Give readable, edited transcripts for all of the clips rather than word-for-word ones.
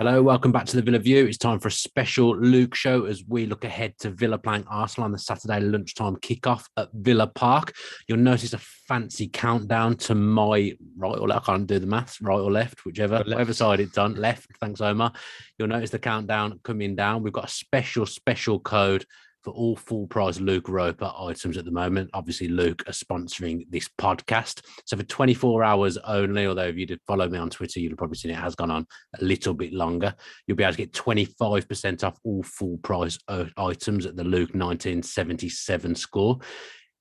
Hello, welcome back to the Villa View. It's time for a special Luke show as we look ahead to Villa playing Arsenal on the Saturday lunchtime kickoff at Villa Park. You'll notice a fancy countdown to my right or left. I can't do the maths, right or left, whatever side it's on. Left, thanks, Omar. You'll notice the countdown coming down. We've got a special code for all full price Luke Roper items at the moment. Obviously, Luke are sponsoring this podcast. So for 24 hours only, although if you did follow me on Twitter, you'd have probably seen it has gone on a little bit longer. You'll be able to get 25% off all full price items at the Luke 1977 score.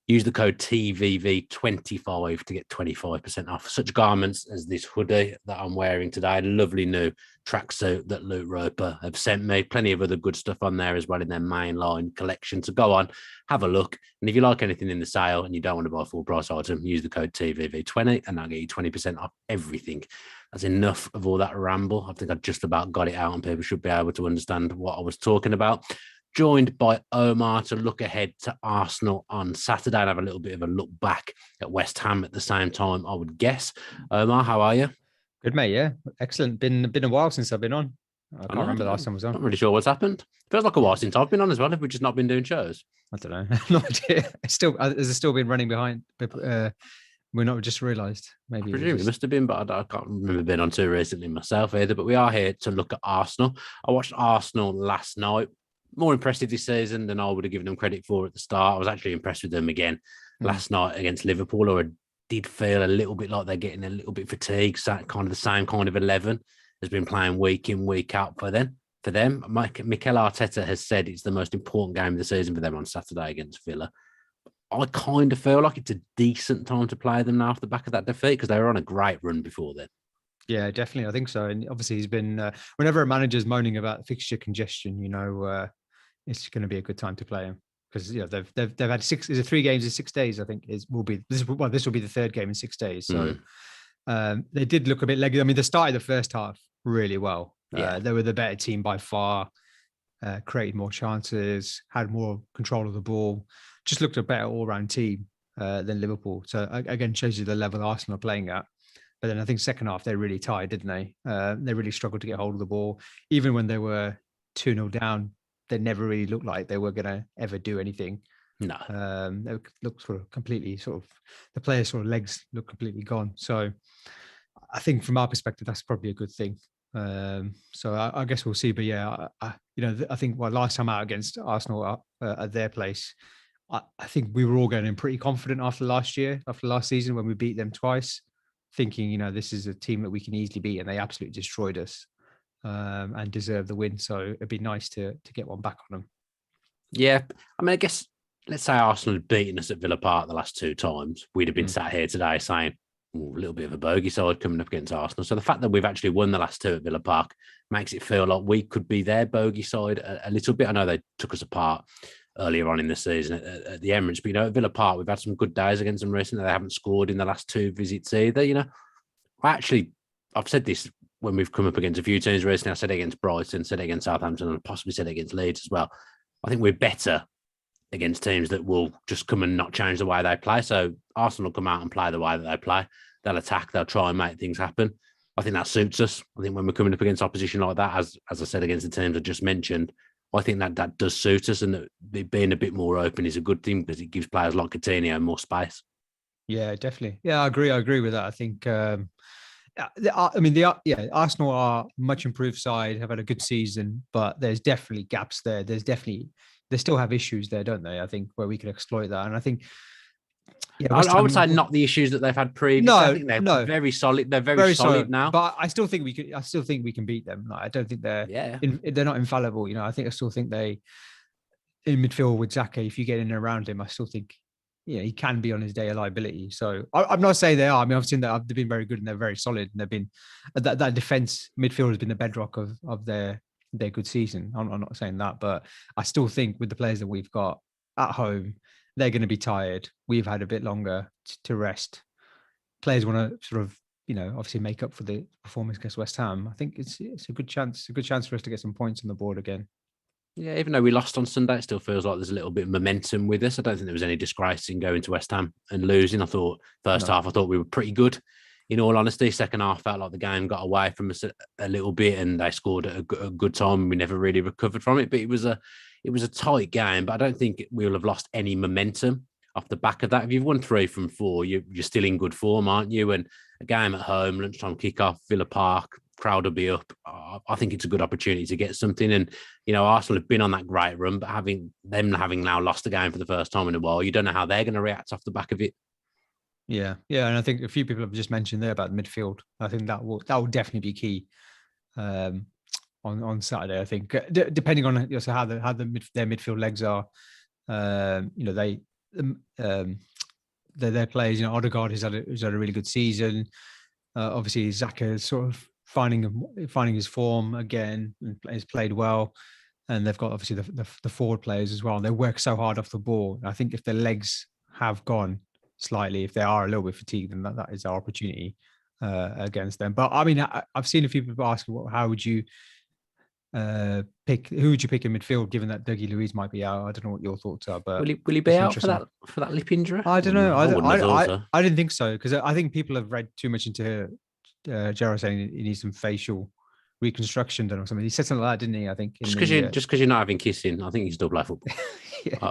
Use the code TVV25 to get 25% off such garments as this hoodie that I'm wearing today. Lovely new tracksuit that Luke Roper have sent me. Plenty of other good stuff on there as well in their mainline collection. So go on, have a look. And if you like anything in the sale and you don't want to buy a full price item, use the code TVV20 and that'll get you 20% off everything. That's enough of all that ramble. I think I just about got it out and people should be able to understand what I was talking about. Joined by Omar to look ahead to Arsenal on Saturday and have a little bit of a look back at West Ham at the same time, I would guess. Omar, how are you? Good, mate. Yeah, excellent. Been a while since I've been on. I can't remember the last time I was on. Not really sure what's happened. Feels like a while since I've been on as well. Have we just not been doing shows? I don't know. No idea. Has it still been running behind? We're not just realised. Maybe I presume it must have been, but I can't remember being on too recently myself either. But we are here to look at Arsenal. I watched Arsenal last night. More impressive this season than I would have given them credit for at the start. I was actually impressed with them again last night against Liverpool, or I did feel a little bit like they're getting a little bit fatigued. So kind of the same kind of 11 has been playing week in, week out for them. Mikel Arteta has said it's the most important game of the season for them on Saturday against Villa. I kind of feel like it's a decent time to play them now off the back of that defeat because they were on a great run before then. Yeah, definitely. I think so. And obviously he's been, whenever a manager's moaning about fixture congestion, it's going to be a good time to play him because they've had 3 games in 6 days. I think this will be the third game in 6 days. So they did look a bit leggy. I mean, they started the first half really well. Yeah. They were the better team by far. Created more chances, had more control of the ball. Just looked a better all-round team than Liverpool. So again, shows you the level Arsenal are playing at. But then I think second half they really tired, didn't they? They really struggled to get hold of the ball. Even when they were 2-0 down, they never really looked like they were going to ever do anything. No. They looked the players' legs look completely gone. So I think from our perspective, that's probably a good thing. So I guess we'll see. But yeah, I think last time out against Arsenal at their place, I think we were all going in pretty confident after last season when we beat them twice, thinking, this is a team that we can easily beat, and they absolutely destroyed us. And deserve the win. So it'd be nice to get one back on them. Yeah. I mean, I guess, let's say Arsenal had beaten us at Villa Park the last 2 times. We'd have been sat here today saying, a little bit of a bogey side coming up against Arsenal. So the fact that we've actually won the last 2 at Villa Park makes it feel like we could be their bogey side a little bit. I know they took us apart earlier on in the season at the Emirates, but, at Villa Park, we've had some good days against them recently. They haven't scored in the last 2 visits either. I've said this when we've come up against a few teams recently. I said it against Brighton, said it against Southampton, and possibly said it against Leeds as well. I think we're better against teams that will just come and not change the way they play. So Arsenal will come out and play the way that they play. They'll attack, they'll try and make things happen. I think that suits us. I think when we're coming up against opposition like that, as I said, against the teams I just mentioned, I think that does suit us, and that being a bit more open is a good thing because it gives players like Coutinho more space. Yeah, definitely. Yeah, I agree with that. I think... Arsenal are a much improved side, have had a good season, but there's definitely gaps there. They still have issues there, don't they? I think where we can exploit that. And I think, I would say not the issues that they've had previously. No, I think they're very solid. They're very solid now. But I still think we can beat them. I don't think they're not infallible. I still think they in midfield with Xhaka. If you get in and around him, I still think. He can be on his day a liability. So I'm not saying they are. I mean, I've seen that they've been very good and they're very solid, and they've been that defense midfield has been the bedrock of their good season. I'm not saying that, but I still think with the players that we've got at home, they're going to be tired. We've had a bit longer to rest. Players want to obviously make up for the performance against West Ham. I think it's a good chance. A good chance for us to get some points on the board again. Yeah, even though we lost on Sunday, it still feels like there's a little bit of momentum with us. I don't think there was any disgrace in going to West Ham and losing. I thought half, I thought we were pretty good in all honesty, second half felt like the game got away from us a little bit, and they scored at a good time. We never really recovered from it, but it was a tight game. But I don't think we will have lost any momentum off the back of that. If you've won 3 from 4, you're still in good form, aren't you? And a game at home, lunchtime kickoff, Villa Park, crowd will be up. I think it's a good opportunity to get something. And, Arsenal have been on that great run, but having now lost the game for the first time in a while, you don't know how they're going to react off the back of it. Yeah. And I think a few people have just mentioned there about the midfield. I think that will definitely be key on Saturday. I think depending on how their midfield legs are, their players. Odegaard has had a really good season. Obviously, Xhaka is sort of finding his form again and has played well. And they've got obviously the forward players as well. They work so hard off the ball. I think if their legs have gone slightly, if they are a little bit fatigued, then that is our opportunity against them. But I mean, I've seen a few people ask, how would you pick? Who would you pick in midfield, given that Dougie Luiz might be out? I don't know what your thoughts are, but will he be out for that lip injury? I don't know. I didn't think so, because I think people have read too much into Gerrard saying he needs some facial reconstruction done or something. He said something like that, didn't he? I think just because you're not having kissing, I think you still play football.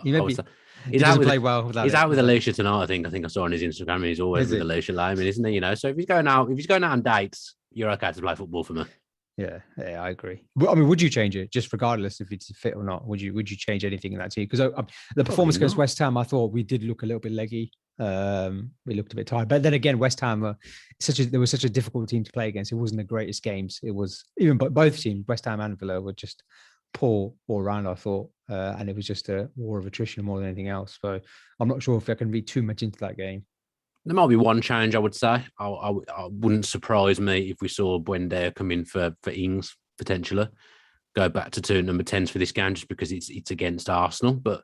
He's out with play well. He's out with Alicia tonight. I think I saw on his Instagram. And he's always with Alicia Lyman, isn't he? So if he's going out on dates, you're okay to play football for me. Yeah, I agree. I mean, would you change it, just regardless if it's fit or not? Would you change anything in that team? Because the performance against West Ham, I thought we did look a little bit leggy. We looked a bit tired, but then again, West Ham there was such a difficult team to play against. It wasn't the greatest games. It was even both teams, West Ham and Villa, were just poor all around, I thought, and it was just a war of attrition more than anything else. So I'm not sure if I can read too much into that game. There might be one change, I would say. I wouldn't surprise me if we saw Buendia come in for Ings, potentially. Go back to 2 number 10s for this game, just because it's against Arsenal. But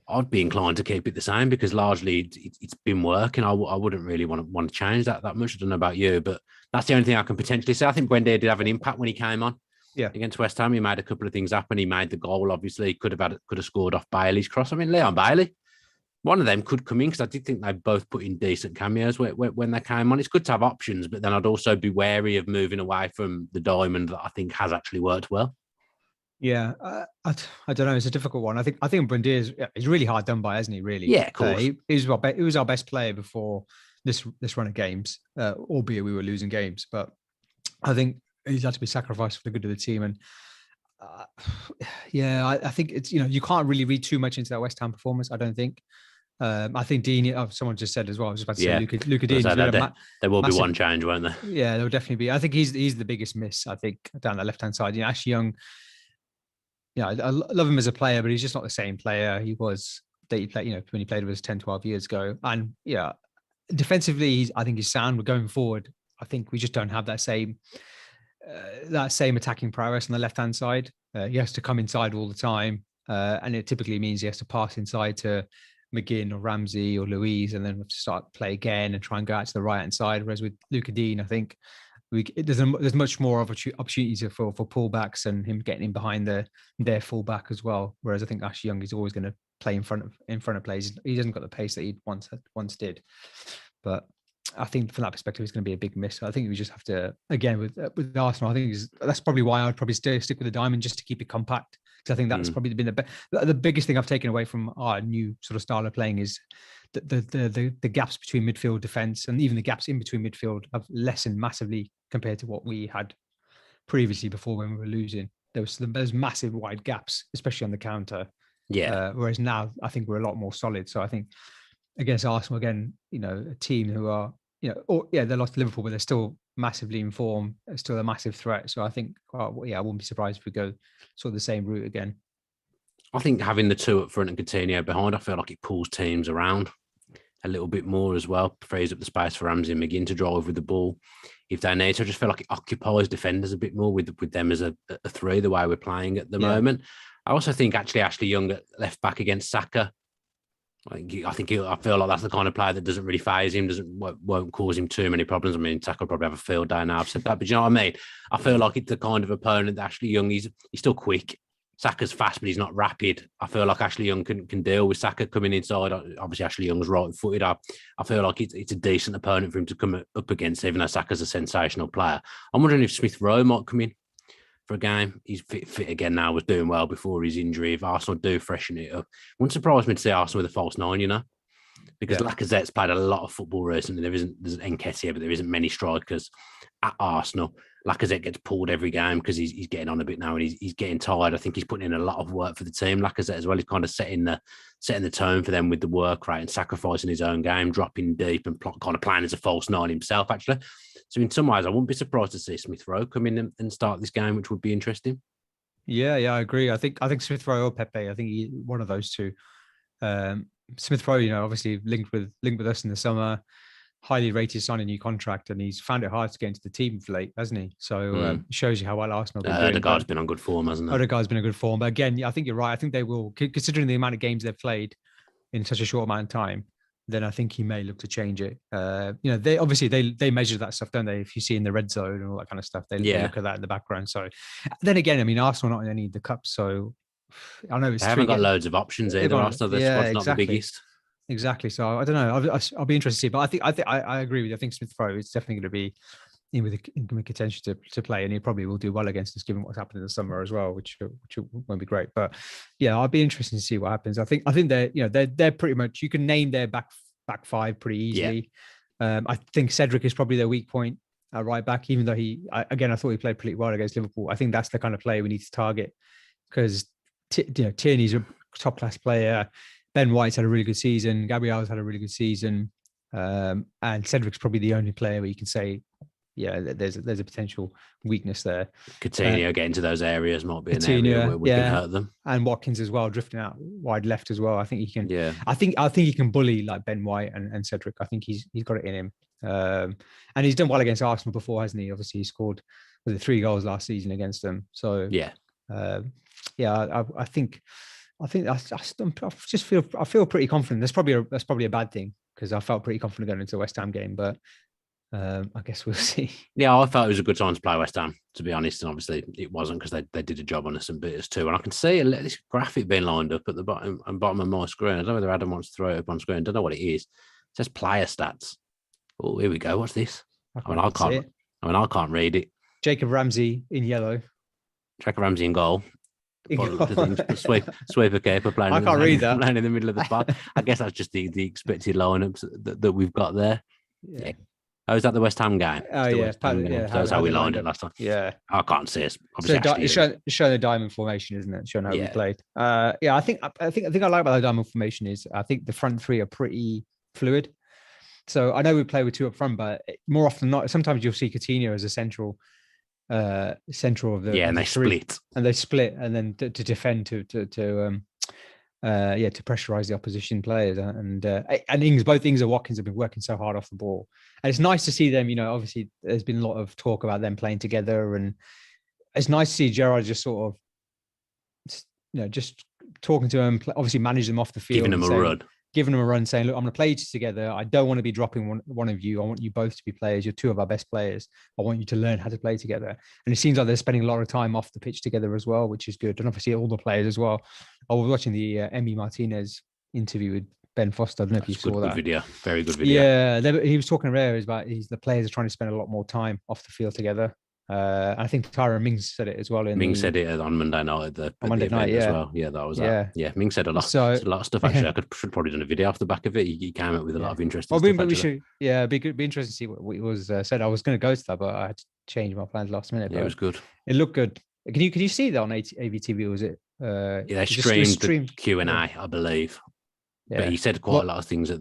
I'd be inclined to keep it the same, because largely it's been working. I wouldn't really want to change that much. I don't know about you, but that's the only thing I can potentially say. I think Buendia did have an impact when he came on. Yeah, against West Ham, he made a couple of things happen. He made the goal. Obviously, he could have scored off Bailey's cross. I mean, Leon Bailey, one of them could come in, because I did think they both put in decent cameos when they came on. It's good to have options, but then I'd also be wary of moving away from the diamond that I think has actually worked well. Yeah, I don't know. It's a difficult one. I think Buendia is really hard done by, isn't he? Really? Yeah, of course. He was our best player before this run of games, albeit we were losing games. But I think he's had to be sacrificed for the good of the team. And I think it's, you can't really read too much into that West Ham performance, I don't think. I think Dean, someone just said as well, I was just about to say Luca Dean. There will be one change, won't there? Yeah, there will definitely be. I think he's the biggest miss, I think, down the left-hand side. Ashley Young, I love him as a player, but he's just not the same player he was that he played, when he played with us 10, 12 years ago. And defensively, I think he's sound. But going forward, I think we just don't have that same attacking prowess on the left-hand side. He has to come inside all the time, and it typically means he has to pass inside to McGinn or Ramsey or Louise, and then we have to start play again and try and go out to the right-hand side. Whereas with Luca Dean, I think there's much more opportunities for pullbacks and him getting in behind their fullback as well. Whereas I think Ashley Young is always going to play in front of plays. He hasn't got the pace that he once did. But I think from that perspective, it's going to be a big miss. I think we just have to, again, with Arsenal, I think that's probably why I'd probably stick with the diamond, just to keep it compact. Because I think that's probably been the biggest thing I've taken away from our new sort of style of playing is the gaps between midfield, defence, and even the gaps in between midfield have lessened massively compared to what we had previously before when we were losing. There's massive wide gaps, especially on the counter. Yeah. Whereas now I think we're a lot more solid. So I think against Arsenal, again, a team who are, they lost to Liverpool, but they're still massively in form. It's still a massive threat. So I think, I wouldn't be surprised if we go sort of the same route again. I think having the 2 up front and Coutinho behind, I feel like it pulls teams around a little bit more as well, frees up the space for Ramsey and McGinn to drive with the ball if they need. So I just feel like it occupies defenders a bit more with them as a 3, the way we're playing at the moment. I also think actually Ashley Young at left back against Saka, I feel like that's the kind of player that doesn't really phase him, won't cause him too many problems. I mean, Saka will probably have a field day now. I've said that, but you know what I mean? I feel like it's the kind of opponent that Ashley Young, he's still quick. Saka's fast, but he's not rapid. I feel like Ashley Young can deal with Saka coming inside. Obviously, Ashley Young's right-footed. I feel like it's a decent opponent for him to come up against, even though Saka's a sensational player. I'm wondering if Smith Rowe might come in for a game. He's fit again now, was doing well before his injury. If Arsenal do freshen it up, wouldn't surprise me to see Arsenal with a false nine, because Lacazette's played a lot of football recently. There's Nketiah, but there isn't many strikers at Arsenal. Lacazette gets pulled every game because he's getting on a bit now and he's getting tired. I think he's putting in a lot of work for the team. Lacazette as well. He's kind of setting the tone for them with the work rate and sacrificing his own game, dropping deep and kind of playing as a false nine himself, actually. So in some ways, I wouldn't be surprised to see Smith Rowe come in and start this game, which would be interesting. Yeah, I agree. I think Smith Rowe or Pepe. I think one of those two. Smith Rowe, obviously linked with us in the summer. Highly rated, signed a new contract, and he's found it hard to get into the team of late, hasn't he? So it shows you how well Arsenal have been doing. Odegaard's been on good form, hasn't he? Odegaard's been on good form. But again, I think you're right. I think they will, considering the amount of games they've played in such a short amount of time, then I think he may look to change it. They obviously they measure that stuff, don't they? If you see in the red zone and all that kind of stuff, they look at that in the background. So then again, I mean, Arsenal not in any of the cups, so I know they haven't got loads of options either. Arsenal, their squad's not the biggest. Exactly. So I don't know. I'll be interested to see. But I agree with you. I think Smith Rowe is definitely going to be in with contention to play, and he probably will do well against us given what's happened in the summer as well, which won't be great. But yeah, I'll be interested to see what happens. I think they're pretty much, you can name their back five pretty easily. Yeah. I think Cedric is probably their weak point at right back, even though I thought he played pretty well against Liverpool. I think that's the kind of player we need to target because Tierney's a top class player. Ben White's had a really good season. Gabriel's had a really good season. And Cedric's probably the only player where you can say, there's a potential weakness there. Coutinho getting to those areas might be an area where we can hurt them. And Watkins as well, drifting out wide left as well. I think he can. Yeah. I think he can bully like Ben White and Cedric. I think he's got it in him. And he's done well against Arsenal before, hasn't he? Obviously, he scored 3 goals last season against them. So I feel pretty confident. That's probably a bad thing because I felt pretty confident going into the West Ham game, but I guess we'll see. Yeah, I felt it was a good time to play West Ham, to be honest, and obviously it wasn't because they did a job on us and beat us too. And I can see this graphic being lined up at the bottom of my screen. I don't know whether Adam wants to throw it up on screen. I don't know what it is. It says player stats. Oh, here we go. What's this? I can't read it. Jacob Ramsey in yellow. Jacob Ramsey in goal. Sweeper keeper playing. I can't read that. Playing in the middle of the park. I guess that's just the expected lineups that we've got there. Yeah. Oh, is that the West Ham game? Oh, yeah. That's how we lined it last time. Yeah. I can't see us. It's showing the diamond formation, isn't it? Showing how we played. I think I like about the diamond formation is I think the front three are pretty fluid. So I know we play with 2 up front, but more often than not, sometimes you'll see Coutinho as a central of the and they split and then to defend to pressurize the opposition players and Ings, both Ings and Watkins have been working so hard off the ball, and it's nice to see them. Obviously there's been a lot of talk about them playing together, and it's nice to see Gerrard just sort of just talking to them, obviously manage them off the field, giving them a run, saying, look, I'm going to play you together. I don't want to be dropping one of you. I want you both to be players. You're 2 of our best players. I want you to learn how to play together. And it seems like they're spending a lot of time off the pitch together as well, which is good. And obviously all the players as well. I was watching the Emi Martinez interview with Ben Foster. I don't know if you saw that. Good video. Very good video. Yeah, he was talking about the players are trying to spend a lot more time off the field together. I think Tyron Mings said it as well. Mings said it on Monday night at Monday night as well. Yeah, that was that. Yeah, Mings said a lot. So, a lot of stuff actually. I should probably done a video off the back of it. He came up with a lot of interesting stuff. But we should. Yeah, it'd be interesting to see what was said. I was going to go to that, but I had to change my plans last minute. Yeah, it was good. It looked good. Can you see that on AVTV? Was it? They streamed the Q&A, I believe. Yeah. But he said quite a lot of things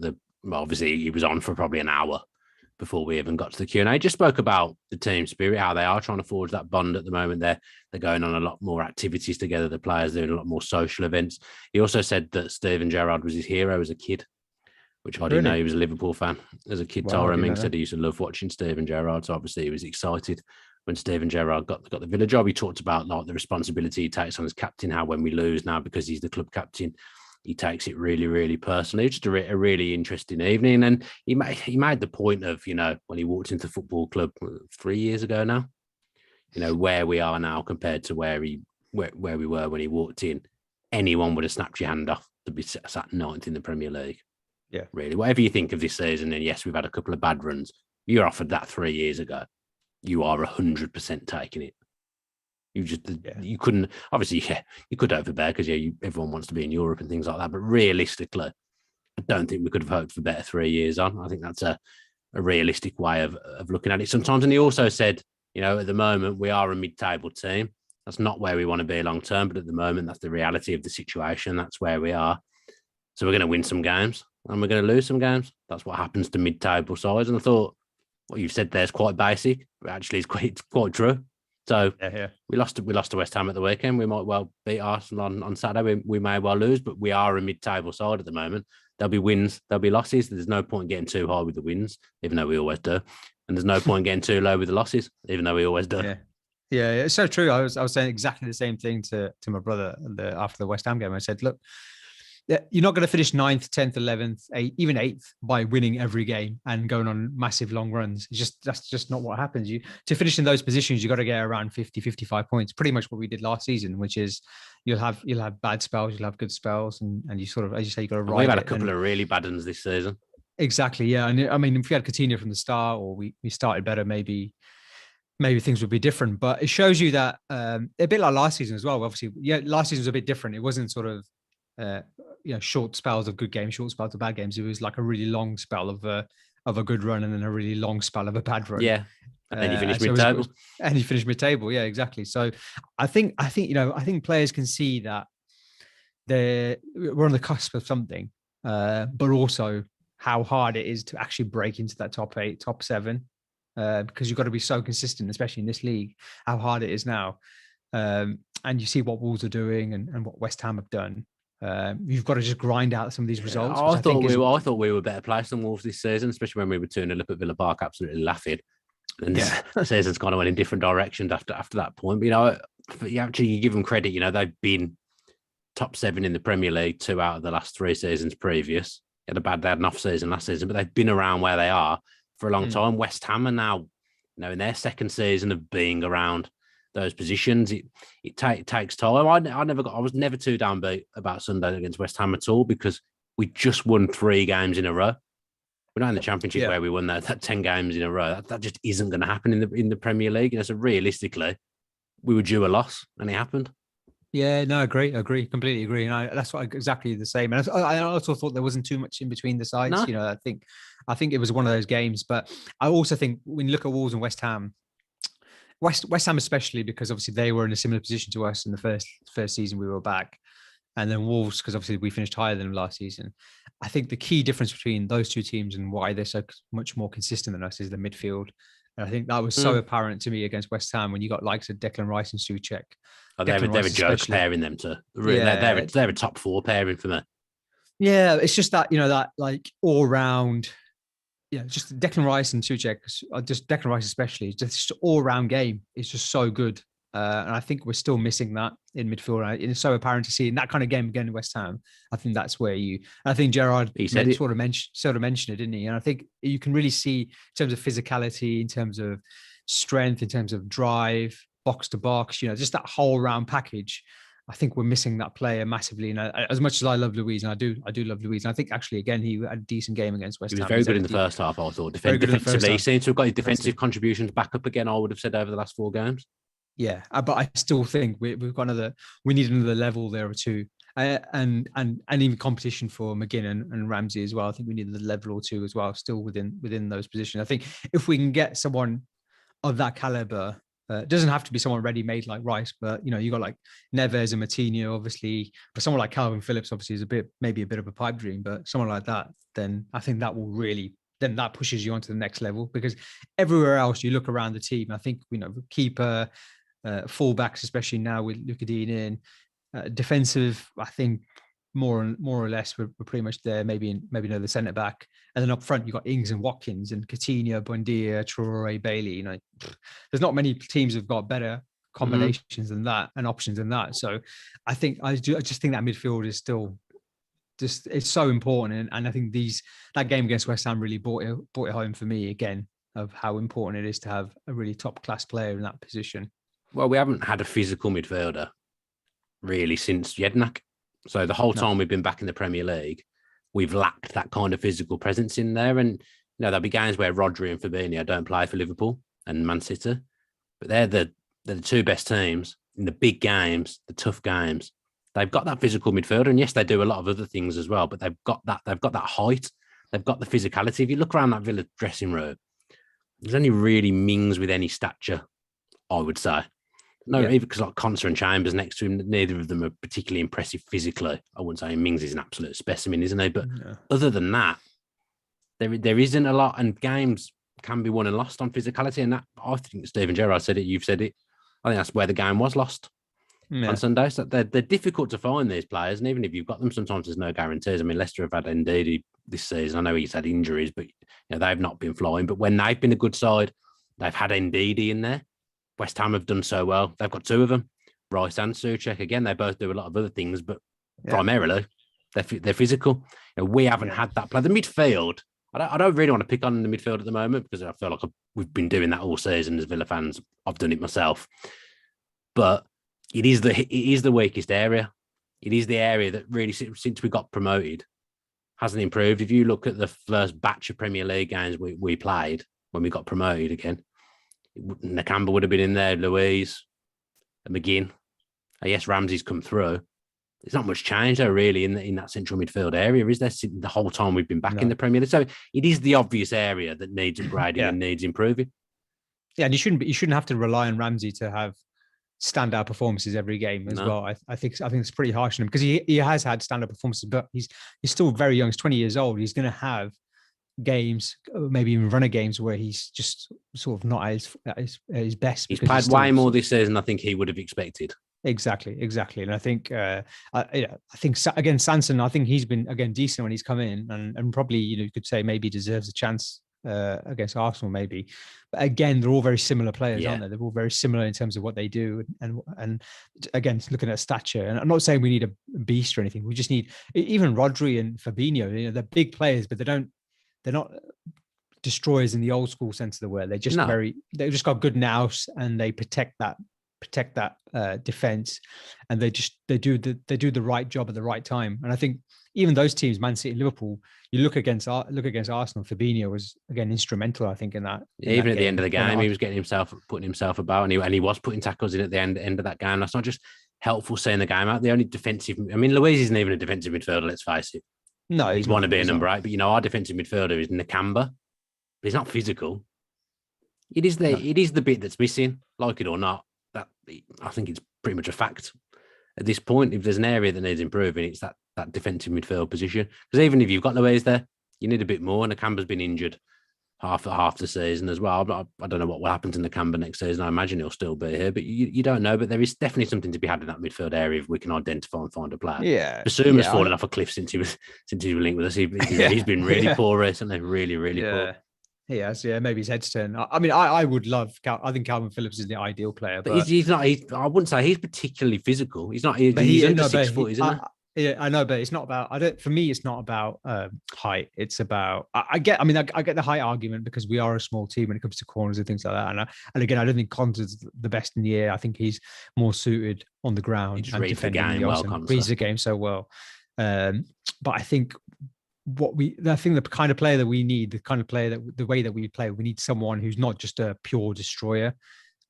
obviously he was on for probably an hour before we even got to the Q&A. Just spoke about the team spirit, how they are trying to forge that bond at the moment. They're going on a lot more activities together. The players doing a lot more social events. He also said that Steven Gerrard was his hero as a kid, which I didn't know. He was a Liverpool fan as a kid. Tara Ming said he used to love watching Steven Gerrard. So obviously he was excited when Steven Gerrard got the Villa job. He talked about like the responsibility he takes on as captain, how when we lose now, because he's the club captain, he takes it really, really personally. Just a really interesting evening. And he made the point of, when he walked into the football club 3 years ago now, where we are now compared to where he where we were when he walked in, anyone would have snapped your hand off to be sat ninth in the Premier League. Yeah, really. Whatever you think of this season, and yes, we've had a couple of bad runs. You were offered that 3 years ago. You are 100% taking it. You couldn't, obviously, you could overbear because everyone wants to be in Europe and things like that. But realistically, I don't think we could have hoped for better 3 years on. I think that's a realistic way of looking at it sometimes. And he also said, at the moment, we are a mid-table team. That's not where we want to be long term, but at the moment, that's the reality of the situation. That's where we are. So we're going to win some games and we're going to lose some games. That's what happens to mid-table sides. And I thought what you've said there is quite basic, but actually it's quite true. So we lost to West Ham at the weekend. We might well beat Arsenal on Saturday. We may well lose, but we are a mid-table side at the moment. There'll be wins, there'll be losses. There's no point getting too high with the wins, even though we always do. And there's no point getting too low with the losses, even though we always do. Yeah, it's so true. I was saying exactly the same thing to my brother after the West Ham game. I said, look, you're not going to finish 9th, 10th, 11th, 8th, even 8th by winning every game and going on massive long runs. That's just not what happens. To finish in those positions, you got to get around 50, 55 points. Pretty much what we did last season, which is you'll have bad spells, you'll have good spells, and you sort of, as you say, you got to ride. We've had a couple of really bad ones this season. Exactly, yeah. And I mean, if we had Coutinho from the start, or we started better, maybe things would be different. But it shows you that a bit like last season as well. Obviously, last season was a bit different. It wasn't sort of short spells of good games, short spells of bad games. It was like a really long spell of a good run, and then a really long spell of a bad run. Yeah, and then you finish mid-table. And you finish mid-table. Yeah, exactly. So I think I think players can see that we're on the cusp of something, but also how hard it is to actually break into that top 8, top 7. Because you've got to be so consistent, especially in this league, how hard it is now. And you see what Wolves are doing and what West Ham have done. You've got to just grind out some of these results. I thought we were better placed than Wolves this season, especially when we were 2-0 up at Villa Park, absolutely laughing. And the season's kind of went in different directions after that point. But you give them credit. They've been top 7 in the Premier League 2 out of the last 3 seasons previous. They had an off season last season, but they've been around where they are for a long time. West Ham are now, in their second season of being around those positions. It takes time. I was never too downbeat about Sunday against West Ham at all, because we just won 3 games in a row. We're not in the Championship where we won that 10 games in a row. That just isn't going to happen in the Premier League. So realistically, we were due a loss, and it happened. Yeah, no, agree, completely agree. And that's exactly the same. And I also thought there wasn't too much in between the sides. No. I think it was one of those games. But I also think when you look at Wolves and West Ham, West Ham especially, because obviously they were in a similar position to us in the first season we were back, and then Wolves, because obviously we finished higher than them last season. I think the key difference between those two teams and why they're so much more consistent than us is the midfield. And I think that was so apparent to me against West Ham when you got likes of Declan Rice and Souček. They're a joke pairing them to. Really, they're a top 4 pairing for me. Yeah, it's just that that like all round. Just Declan Rice and Souček, just Declan Rice especially, just all round game. It's just so good, and I think we're still missing that in midfield. It's so apparent to see in that kind of game again in West Ham. I think that's where I think Gerrard sort of mentioned it, didn't he? And I think you can really see in terms of physicality, in terms of strength, in terms of drive, box to box, just that whole round package. I think we're missing that player massively. And as much as I love Luiz, and I do love Luiz, and I think actually again he had a decent game against West Ham. He was very good in the first half. I thought defensively, he seems to have got his defensive contributions back up again. I would have said over the last 4 games. Yeah, but I still think we've got we need another level there or two, and even competition for McGinn and Ramsey as well. I think we need a level or two as well, still within those positions. I think if we can get someone of that caliber. It doesn't have to be someone ready-made like Rice, but you got like Neves and Matinho, obviously. But someone like Calvin Phillips, obviously, is maybe a bit of a pipe dream. But someone like that, then I think that will really, then that pushes you onto the next level, because everywhere else you look around the team, I think keeper, fullbacks, especially now with Luka Dean in, defensive, I think more or less we're pretty much there. Maybe the centre back, and then up front you got Ings and Watkins and Coutinho, Buendia, Traore, Bailey. There's not many teams have got better combinations than that and options than that. So I just think that midfield is still it's so important, and I think that game against West Ham really brought it home for me again of how important it is to have a really top class player in that position. Well, we haven't had a physical midfielder really since Jednak. So the whole time we've been back in the Premier League, we've lacked that kind of physical presence in there. And there'll be games where Rodri and Fabinho don't play for Liverpool and Man City, but they're the two best teams in the big games, the tough games. They've got that physical midfielder, and yes, they do a lot of other things as well. But they've got that height, they've got the physicality. If you look around that Villa dressing room, there's only really Mings with any stature, I would say. No, even because like Konsa and Chambers next to him, neither of them are particularly impressive physically. I wouldn't say Mings is an absolute specimen, isn't he? But other than that, there isn't a lot, and games can be won and lost on physicality. And that, I think Steven Gerrard said it, you've said it. I think that's where the game was lost on Sunday. So they're difficult to find, these players, and even if you've got them, sometimes there's no guarantees. I mean, Leicester have had Ndidi this season. I know he's had injuries, but they've not been flying. But when they've been a good side, they've had Ndidi in there. West Ham have done so well. They've got two of them, Rice and Souček. Again, they both do a lot of other things, but primarily they're physical. We haven't had that play. The midfield, I don't really want to pick on the midfield at the moment because I feel like we've been doing that all season as Villa fans. I've done it myself, but it is the weakest area. It is the area that really, since we got promoted, hasn't improved. If you look at the first batch of Premier League games we played when we got promoted again, Nakamba would have been in there, Louise, McGinn. Yes, Ramsey's come through. There's not much change though, really, in that central midfield area, is there? The whole time we've been back in the Premier League, so it is the obvious area that needs upgrading and needs improving. Yeah, and you shouldn't have to rely on Ramsey to have standout performances every game as well. I think it's pretty harsh on him because he has had standout performances, but he's still very young. He's 20 years old. He's going to have games, maybe even runner games, where he's just sort of not at his best. He's played way more this season, I think he would have expected. Exactly. And I think again, Sanson, I think he's been again decent when he's come in, and probably you could say maybe deserves a chance against Arsenal, maybe. But again, they're all very similar players, aren't they? They're all very similar in terms of what they do, and again, looking at stature. And I'm not saying we need a beast or anything. We just need, even Rodri and Fabinho. They're big players, but they're not destroyers in the old school sense of the word. They've just got good nous, and they protect that defense, and they do the right job at the right time. And I think even those teams, Man City, Liverpool, you look against Arsenal, Fabinho was again instrumental, I think, in that. Even at the end of the game, he was putting himself about, and he was putting tackles in at the end of that game. That's not just helpful seeing the game out. The only defensive, I mean, Louise isn't even a defensive midfielder, let's face it. No, he's want to be a number 8, but our defensive midfielder is Nakamba, but he's not physical. It is the bit that's missing, like it or not. That I think it's pretty much a fact at this point. If there's an area that needs improving, it's that defensive midfield position. Because even if you've got Louise there, you need a bit more. Nakamba's been injured half the season as well. I don't know what will happen to Nakamba next season. I imagine he'll still be here, but you don't know. But there is definitely something to be had in that midfield area if we can identify and find a player. Yeah, Basuma's fallen off a cliff since he was linked with us. He's been really poor recently, really poor. He has, maybe his head's turned. I mean, I would love. I think Calvin Phillips is the ideal player, but he's not. I wouldn't say he's particularly physical. He's not. He's under 6 foot, isn't he? Yeah, I know, but it's not about. For me, it's not about height. It's about. I get the height argument because we are a small team when it comes to corners and things like that. And again, I don't think Konsa's the best in the air. I think he's more suited on the ground and defending reads the game so well. But I think. The kind of player that we need, the way that we play, we need someone who's not just a pure destroyer.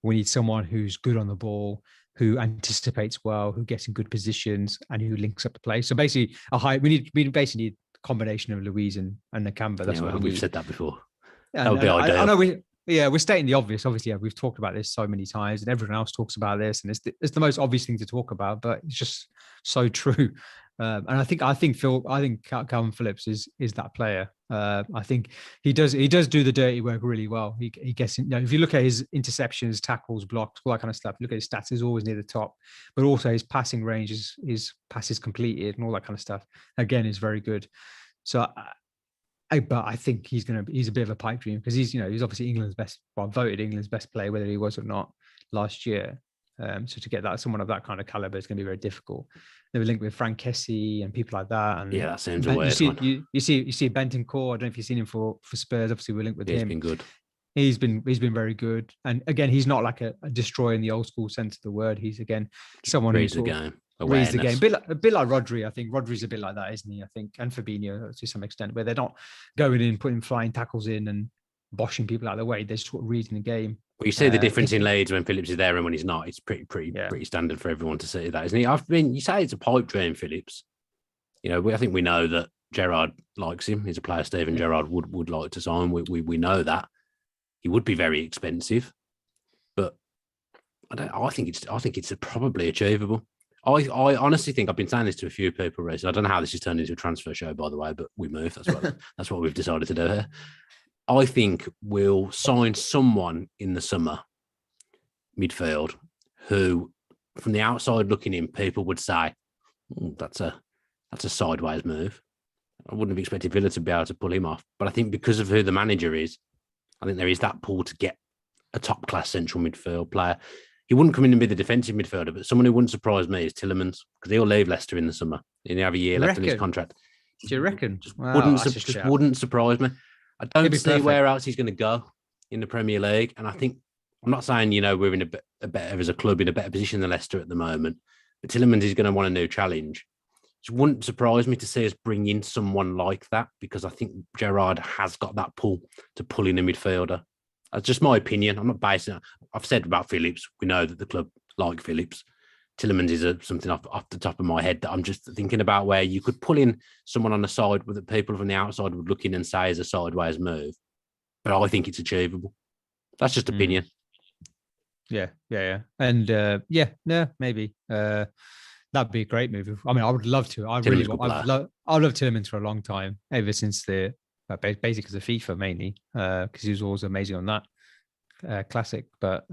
We need someone who's good on the ball, who anticipates well, who gets in good positions, and who links up the play. So basically, we basically need a combination of Louise and Nakamba. That's what we've said that before. That would be ideal. I know we're stating the obvious. Obviously, we've talked about this so many times, and everyone else talks about this, and it's the most obvious thing to talk about, but it's just so true. And I think Calvin Phillips is that player. I think he does do the dirty work really well. He gets in, if you look at his interceptions, tackles, blocks, all that kind of stuff, look at his stats, he's always near the top. But also his passing range, his passes completed, and all that kind of stuff, again, is very good. So, but I think he's a bit of a pipe dream because he's obviously voted England's best player, whether he was or not last year. So to get someone of that kind of caliber is going to be very difficult. They were linked with Frank Kessie and people like that. And that seems a weird one. You see Bentancur. I don't know if you've seen him for Spurs. Obviously, we're linked with him. He's been good. He's been very good. And again, he's not like a destroyer in the old school sense of the word. He's again someone who reads the game. reads the game. A bit like Rodri. I think Rodri's a bit like that, isn't he? I think, and Fabinho to some extent, where they're not going in, putting flying tackles in and boshing people out of the way. They're sort of reading the game. Well, you see the difference in Leeds when Phillips is there and when he's not. It's pretty standard for everyone to see that, isn't he? You say it's a pipe dream, Phillips. I think we know that Gerrard likes him. He's a player Steven Gerrard would like to sign. We know that. He would be very expensive, but I think it's probably achievable. I honestly think I've been saying this to a few people recently. I don't know how this has turned into a transfer show, by the way, but we move. That's what we've decided to do here. I think we'll sign someone in the summer, midfield, who, from the outside looking in, people would say, that's a sideways move. I wouldn't have expected Villa to be able to pull him off. But I think because of who the manager is, I think there is that pull to get a top-class central midfield player. He wouldn't come in and be the defensive midfielder, but someone who wouldn't surprise me is Tielemans, because he'll leave Leicester in the summer. He'll have a year left in his contract. Do you reckon? Wouldn't surprise me. I don't see where else he's going to go in the Premier League. And I think, I'm not saying, we're in a better as a club in a better position than Leicester at the moment, but Tielemans is going to want a new challenge. It wouldn't surprise me to see us bring in someone like that, because I think Gerrard has got that pull to pull in a midfielder. That's just my opinion. I'm not basing it. I've said about Phillips. We know that the club like Phillips. Tielemans is something off the top of my head that I'm just thinking about, where you could pull in someone on the side with the people from the outside would look in and say is a sideways move. But I think it's achievable. That's just opinion. Yeah. And maybe. That'd be a great move. I mean, I would love to. I'd love Tielemans for a long time, ever since basically because of FIFA mainly, because he was always amazing on that classic. But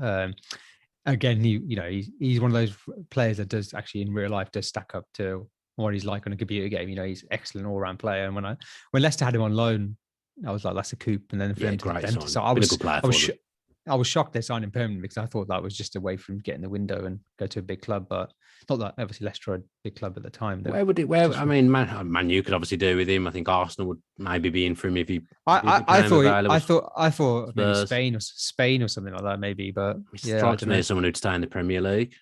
again, he's one of those players that does actually in real life does stack up to what he's like on a computer game. He's an all round player. And when Leicester had him on loan, I was like, that's a coup. And then for them to so I was shocked they signed him permanently, because I thought that was just a way for him to get in the window and go to a big club. But not that obviously Leicester had a big club at the time. Man U could obviously do with him. I think Arsenal would maybe be in for him if he. I thought maybe Spain or something like that, maybe. But strikes me as someone who'd stay in the Premier League.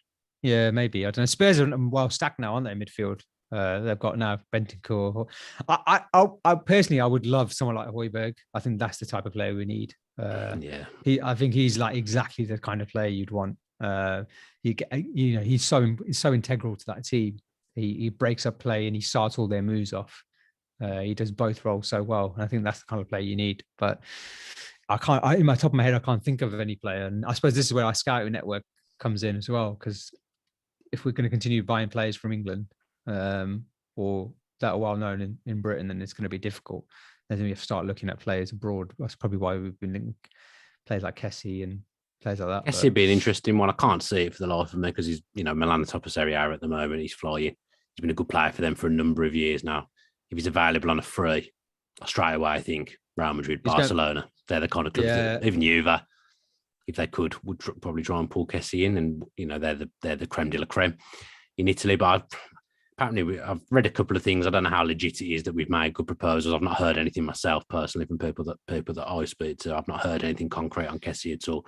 Yeah, maybe. I don't know. Spurs are well stacked now, aren't they? Midfield. They've got now Bentancur. I personally, I would love someone like Højbjerg. I think that's the type of player we need. I think he's like exactly the kind of player you'd want. He's so integral to that team. He breaks up play and he starts all their moves off. He does both roles so well, and I think that's the kind of player you need. But in my top of my head, I can't think of any player. And I suppose this is where our scouting network comes in as well, because if we're going to continue buying players from England, or that are well known in Britain, then it's going to be difficult. Then we have to start looking at players abroad. That's probably why we've been linking players like Kessie and players like that. Kessie would be an interesting one. I can't see it for the life of me, because he's, Milan top of Serie A at the moment. He's flying. He's been a good player for them for a number of years now. If he's available on a free, straight away, I think Real Madrid, Barcelona, they're the kind of clubs that, even Juve, if they could, would probably try and pull Kessie in, and they're the creme de la creme in Italy. But apparently, I've read a couple of things. I don't know how legit it is that we've made good proposals. I've not heard anything myself personally from people that I speak to. I've not heard anything concrete on Kessie at all.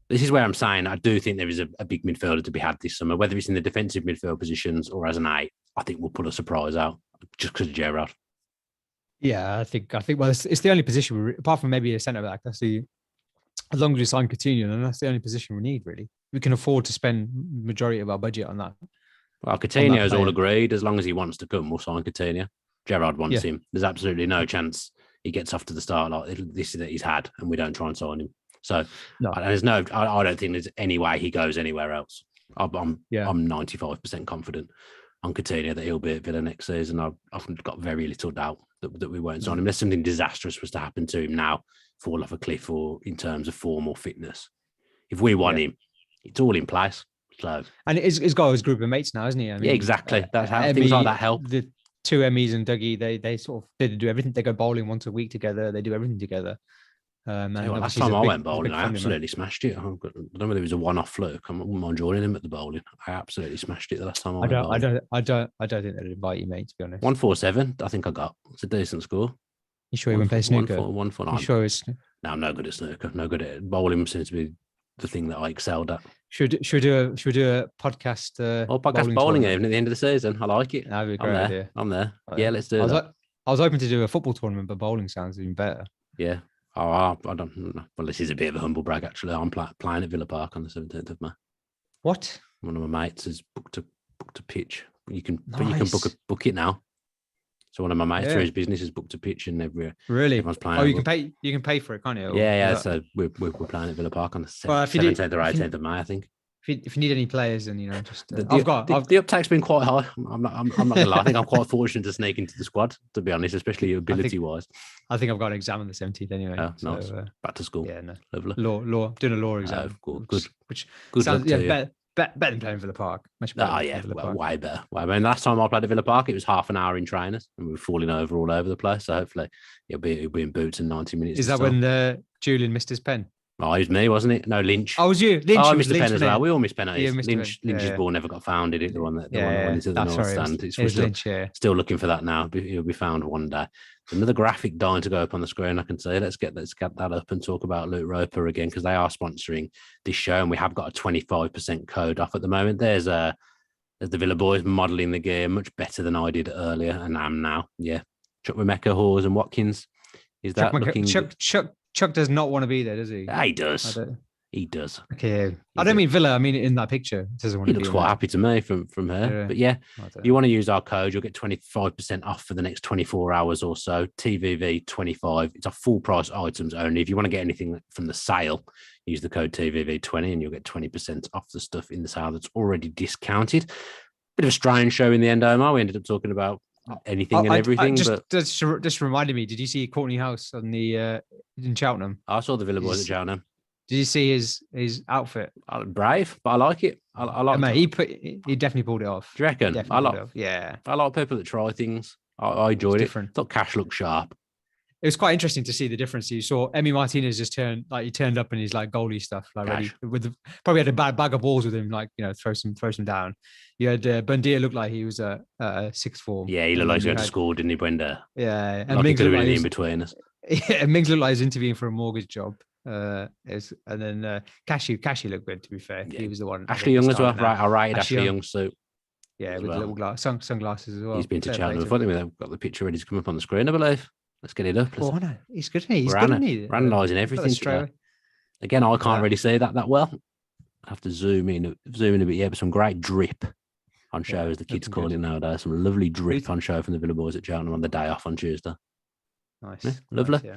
This is where I'm saying I do think there is a big midfielder to be had this summer, whether it's in the defensive midfield positions or as an 8. I think we'll pull a surprise out just because of Gerrard. Yeah, I think. Well, it's the only position apart from maybe a centre back. As long as we sign Coutinho, then that's the only position we need. Really, we can afford to spend majority of our budget on that. Well, Coutinho's all agreed. As long as he wants to come, we'll sign Coutinho. Gerrard wants him. There's absolutely no chance he gets off to the start like this that he's had, and we don't try and sign him. So I don't think there's any way he goes anywhere else. I'm 95% confident on Coutinho that he'll be at Villa next season. I've got very little doubt that we won't sign him. Unless something disastrous was to happen to him now, fall off a cliff, or in terms of form or fitness. If we want him, it's all in place. So, and he's got his group of mates now, hasn't he? I mean, exactly. That's how things like that help. The two Emmys and Dougie, they sort of they do everything. They go bowling once a week together. They do everything together. Last time I went bowling, I absolutely smashed it. I don't know whether it was a one-off fluke. I wouldn't mind joining him at the bowling. I absolutely smashed it the last time I went bowling. I don't think they'd invite you, mate. To be honest, 147. I think I got. It's a decent score. You sure you wouldn't play snooker? 149. You sure it's? No, I'm no good at snooker. No good at bowling. Seems to be the thing that I excelled at. Should we do a podcast? Podcast bowling even at the end of the season. I like it. That'd be a great idea. I'm there. Yeah, let's do that. I was hoping to do a football tournament, but bowling sounds even better. Yeah. Oh, I don't know. Well, this is a bit of a humble brag, actually. I'm playing at Villa Park on the 17th of May. What? One of my mates has booked a pitch. You can book it now. So one of my mates through his business has booked a pitch, and everyone's playing. Oh, you can pay for it, can't you? Yeah. So we're playing at Villa Park on the 17th or 18th of May, I think. If you need any players, then just the uptake's been quite high. I'm not gonna lie. I think I'm quite fortunate to sneak into the squad, to be honest, especially ability wise. I think I've got an exam on the 17th anyway. Oh, nice. Back to school. Yeah, no. Lovely. Law, doing a law exam. Good. Which good sounds luck to you. better than playing for the Park. Much better. Oh yeah, way better. I mean, last time I played at Villa Park, it was half an hour in trainers, and we were falling over all over the place. So hopefully, it'll be in boots in 90 minutes. Is that when Julian missed his pen? Oh, it was me, wasn't it? No, Lynch. Oh, it was you. Lynch. I missed the pen as well. We all missed penalties. Yeah, Lynch's ball never got found, did it? The one that went into the north stand. Still looking for that now. It'll be found one day. Another graphic dying to go up on the screen, I can say. Let's get that up and talk about Luke Roper again, because they are sponsoring this show, and we have got a 25% code off at the moment. There's the Villa boys modelling the gear much better than I did earlier, and am now. Yeah, Chukwemeka, Hawes, and Watkins. Is that looking? Chuck does not want to be there, does he? He does. He does. Okay. I don't mean Villa. I mean in that picture. He looks quite happy to me from her. Yeah. But yeah, you want to use our code, you'll get 25% off for the next 24 hours or so. TVV25. It's a full price items only. If you want to get anything from the sale, use the code TVV20 and you'll get 20% off the stuff in the sale that's already discounted. Bit of a strange show in the end, Omar. We ended up talking about anything and everything. Just reminded me, did you see Courtney House on the in Cheltenham? I saw the Villa boys at Cheltenham. Did you see his outfit? Brave, but I like it. I like. Mate, he definitely pulled it off. Do you reckon? I like people that try things. I enjoyed it. Thought Cash looked sharp. It was quite interesting to see the difference. You saw Emi Martinez just turned up in his goalie stuff, ready probably had a bag of balls with him, throw some down. You had Bundia looked like he was a sixth form. Yeah, he looked like he was going to score, didn't he, Brenda? Yeah, and Mings could have been in between us. Yeah, Mings looked like he was interviewing for a mortgage job. And then Cashy looked good, to be fair. Yeah. He was the one. Ashley Young as well. Right, I rated Ashley Young's suit. Yeah, with the little sunglasses as well. He's been to Cheltenham. I thought they've got the picture ready to come up on the screen, I believe. Let's get it up. He's good, isn't he? He's good, isn't he? We're analysing everything. Again, I can't really see that well. I have to zoom in a bit. Yeah, but some great drip on show, as the kids call it nowadays. Some lovely drip on show from the Villa boys at Cheltenham on the day off on Tuesday. Nice. Yeah, lovely. Nice, yeah.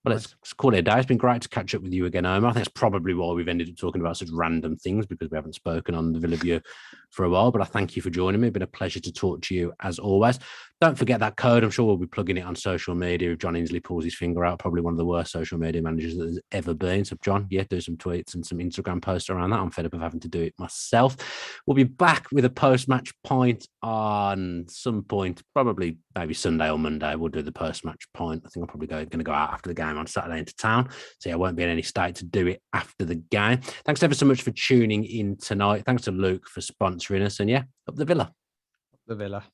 Well, let's call it a day. It's been great to catch up with you again, Omar. I think that's probably why we've ended up talking about such random things, because we haven't spoken on the Villa View for a while. But I thank you for joining me. It's been a pleasure to talk to you as always. Don't forget that code. I'm sure we'll be plugging it on social media. If John Inslee pulls his finger out, probably one of the worst social media managers that there's ever been. So, John, do some tweets and some Instagram posts around that. I'm fed up of having to do it myself. We'll be back with a post-match pint on some point, probably maybe Sunday or Monday. We'll do the post-match pint. I think I'm probably going to go out after the game on Saturday into town. So I won't be in any state to do it after the game. Thanks ever so much for tuning in tonight. Thanks to Luke for sponsoring us. And up the Villa. The Villa.